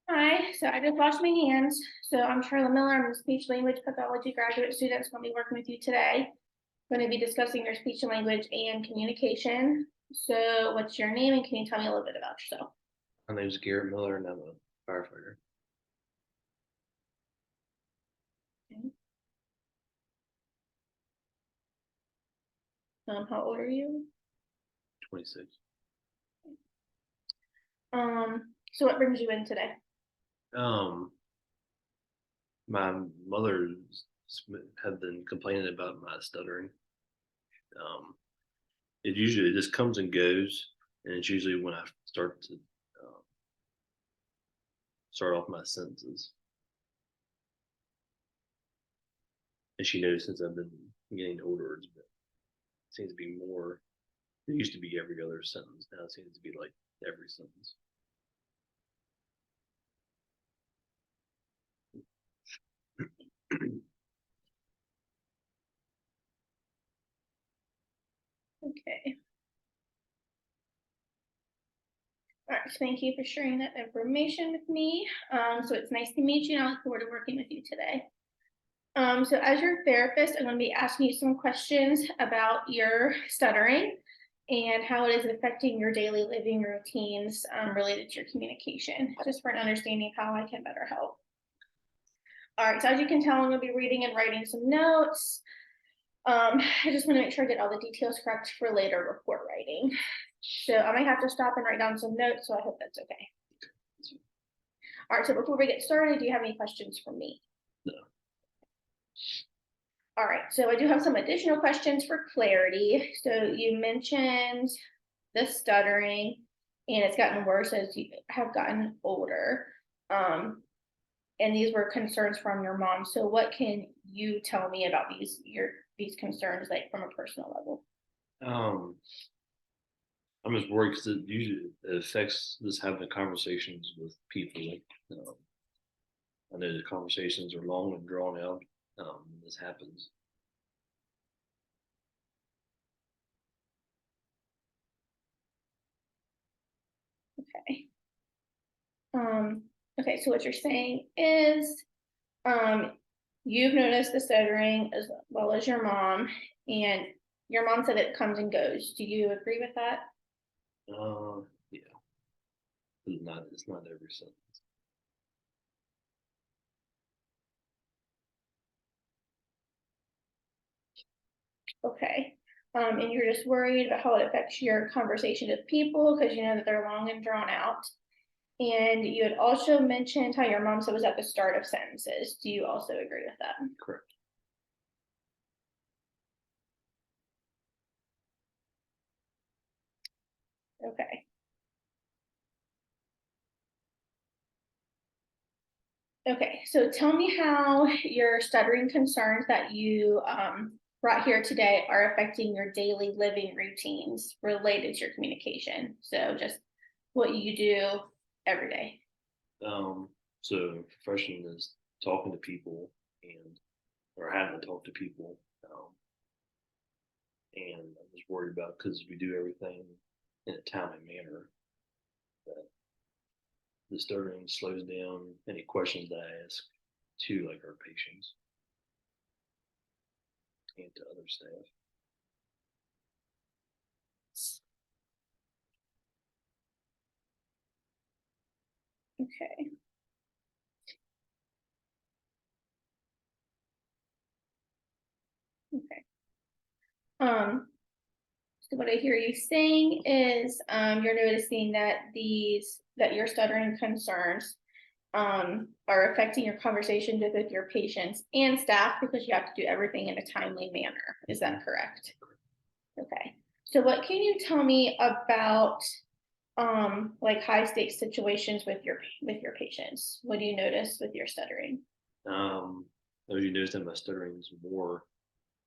Hi, so I just washed my hands. So I'm Charlotte Miller. I'm a speech language pathology graduate student. That's going to be working with you today. I'm going to be discussing your speech and language and communication. So what's your name and can you tell me a little bit about yourself? My name's Garrett Miller and I'm a firefighter. Okay. How old are you? 26. So what brings you in today? Um, my mother had been complaining about my stuttering. Um, it usually just comes and goes, and it's usually when I start to start off my sentences. And she knows since I've been getting older, it seems to be more. It used to be every other sentence. Now it seems to be like every sentence. Okay. All right, thank you for sharing that information with me. So it's nice to meet you and I look forward to working with you today. So as your therapist, I'm going to be asking you some questions about your stuttering and how it is affecting your daily living routines related to your communication, just for an understanding of how I can better help. All right, so as you can tell, I'm going to be reading and writing some notes. I just want to make sure I get all the details correct for later report writing. So I might have to stop and write down some notes, so I hope that's okay. All right, so before we get started, do you have any questions for me? No. All right, so I do have some additional questions for clarity. So you mentioned the stuttering, and it's gotten worse as you have gotten older. And these were concerns from your mom. So what can you tell me about these concerns, like from a personal level? Um, I'm just worried because it usually affects just having conversations with people. Like, I know the conversations are long and drawn out. This happens. Okay. Um, okay, so what you're saying is um, you've noticed the stuttering as well as your mom, and your mom said it comes and goes. Do you agree with that? Yeah, it's not every sentence. Okay. And you're just worried about how it affects your conversation with people because you know that they're long and drawn out. And you had also mentioned how your mom said was at the start of sentences. Do you also agree with that? Correct. Okay. Okay, so tell me how your stuttering concerns that you brought here today are affecting your daily living routines related to your communication. So just what you do every day. So profession is talking to people and or having to talk to people. And I'm just worried about because we do everything in a timely manner that the stuttering slows down any questions that I ask to like our patients and to other staff. Okay. Okay. Um, so what I hear you saying is you're noticing that that your stuttering concerns are affecting your conversations with your patients and staff because you have to do everything in a timely manner. Is that correct? Okay. So what can you tell me about like high stakes situations with your patients? What do you notice with your stuttering? Um, as you notice that my stuttering is more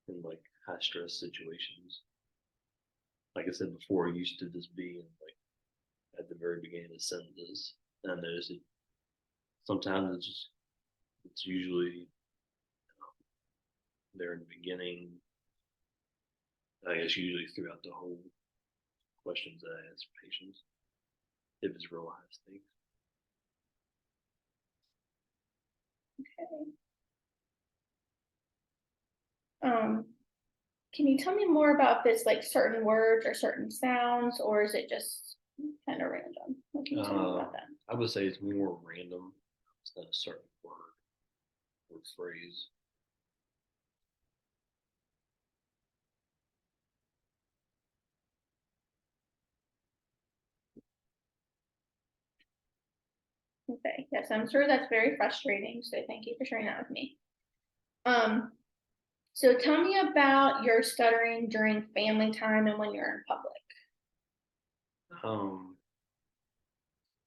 in like high stress situations. Like I said before, I used to just be in like at the very beginning of sentences. And I noticed it sometimes it's usually there in the beginning. I guess usually throughout the whole questions that I ask patients if it's real high stakes. Can you tell me more about this, like certain words or certain sounds, or is it just kind of random? What can you tell me about that? I would say it's more random. It's not a certain word or phrase. Okay, yes, I'm sure that's very frustrating, so thank you for sharing that with me. So tell me about your stuttering during family time and when you're in public. Um,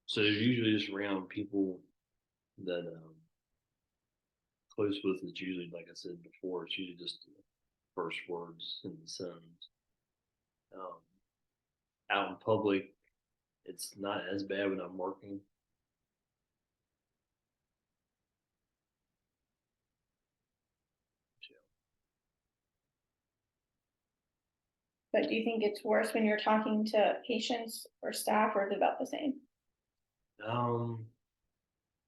so it's usually just around people that close with. It's usually, like I said before, it's usually just the first words in the sentence. Um, Out in public, it's not as bad when I'm working. But do you think it's worse when you're talking to patients or staff, or is it about the same? Um,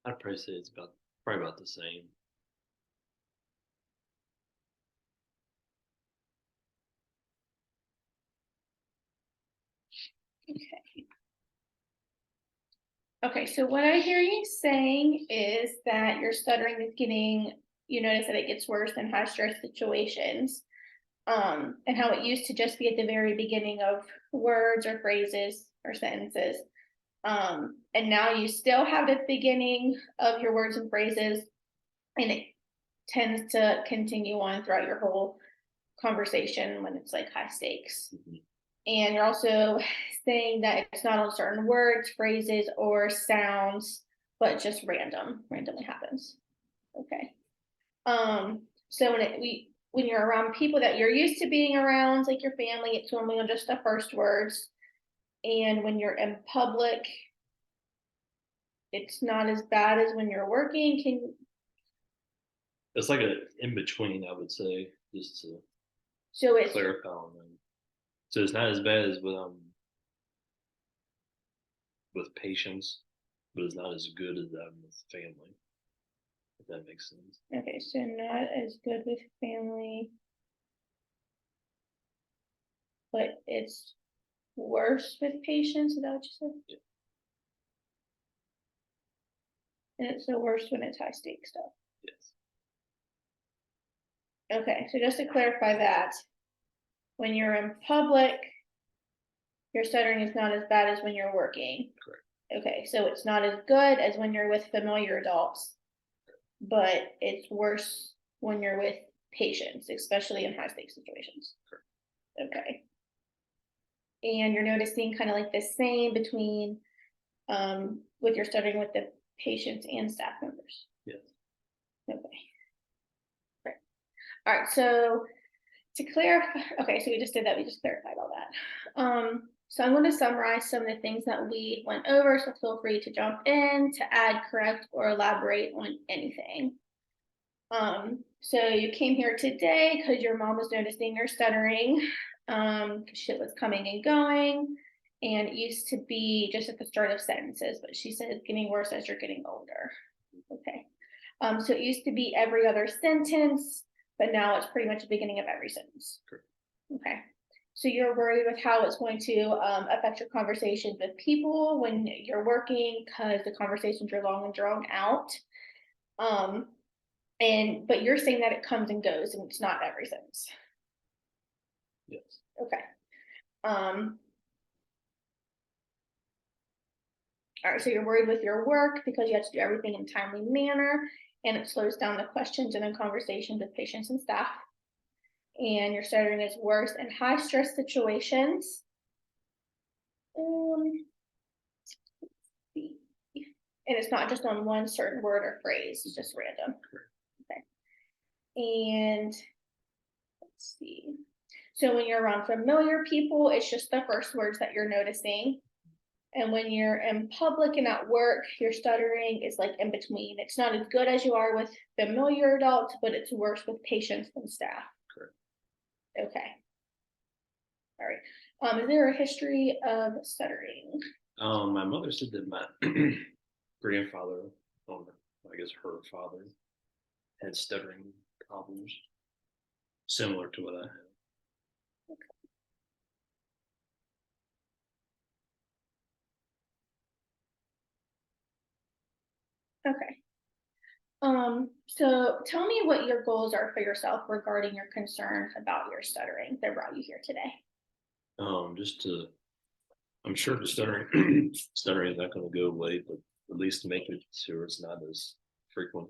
I'd probably say it's probably about the same. Okay. Okay, so what I hear you saying is that your stuttering is getting, you notice that it gets worse in high stress situations. And how it used to just be at the very beginning of words or phrases or sentences. And now you still have the beginning of your words and phrases, and it tends to continue on throughout your whole conversation when it's like high stakes. Mhm. And you're also saying that it's not on certain words, phrases, or sounds, but just randomly happens. Okay. So when you're around people that you're used to being around, like your family, it's normally on just the first words. And when you're in public, it's not as bad as when you're working. It's like a in between, I would say, just to So it's clarify on them. So it's not as bad as with patients, but it's not as good as that with family. If that makes sense. okay, so not as good with family, but it's worse with patients. Is that what you said? Yeah. And it's the worst when it's high stake stuff. Yes. Okay, so just to clarify that, when you're in public, your stuttering is not as bad as when you're working. Correct. Okay, so it's not as good as when you're with familiar adults, but it's worse when you're with patients, especially in high stakes situations. Correct. Okay. And you're noticing kind of like the same between with your stuttering with the patients and staff members. Yes. Okay. Great. All right, so to clarify, okay, so we just did that, we just clarified all that. So I'm going to summarize some of the things that we went over, so feel free to jump in to add, correct, or elaborate on anything. So you came here today because your mom was noticing your stuttering, shit was coming and going, and it used to be just at the start of sentences, but she said it's getting worse as you're getting older. Okay. So it used to be every other sentence, but now it's pretty much the beginning of every sentence. Correct. Okay. So you're worried with how it's going to affect your conversations with people when you're working because the conversations are long and drawn out. But you're saying that it comes and goes and it's not every sentence. Yes. Okay. All right, so you're worried with your work because you have to do everything in a timely manner, and it slows down the questions and the conversations with patients and staff. And your stuttering is worse in high stress situations. And it's not just on one certain word or phrase, it's just random. Okay. And let's see. So when you're around familiar people, it's just the first words that you're noticing. And when you're in public and at work, your stuttering is like in between. It's not as good as you are with familiar adults, but it's worse with patients and staff. Correct. Okay. All right. Is there a history of stuttering? My mother said that my grandfather, I guess her father, had stuttering problems, similar to what I have. Okay. So tell me what your goals are for yourself regarding your concern about your stuttering that brought you here today. Just to, I'm sure the stuttering, stuttering is not going to go away, but at least to make it sure it's not as frequent.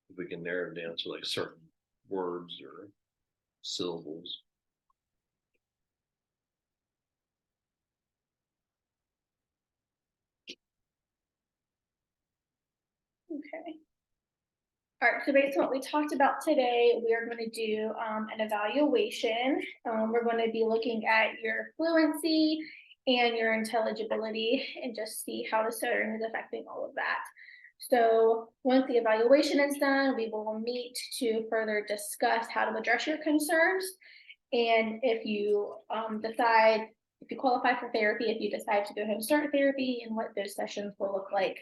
If we can narrow it down to like certain words or syllables. Okay. All right, so based on what we talked about today, we are going to do an evaluation. We're going to be looking at your fluency and your intelligibility and just see how the stuttering is affecting all of that. So once the evaluation is done, we will meet to further discuss how to address your concerns. And if you decide, if you qualify for therapy, if you decide to go ahead and start therapy and what those sessions will look like.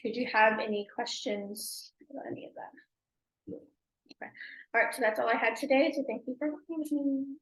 Did you have any questions about any of that? No. Okay. All right, so that's all I had today. So thank you for listening.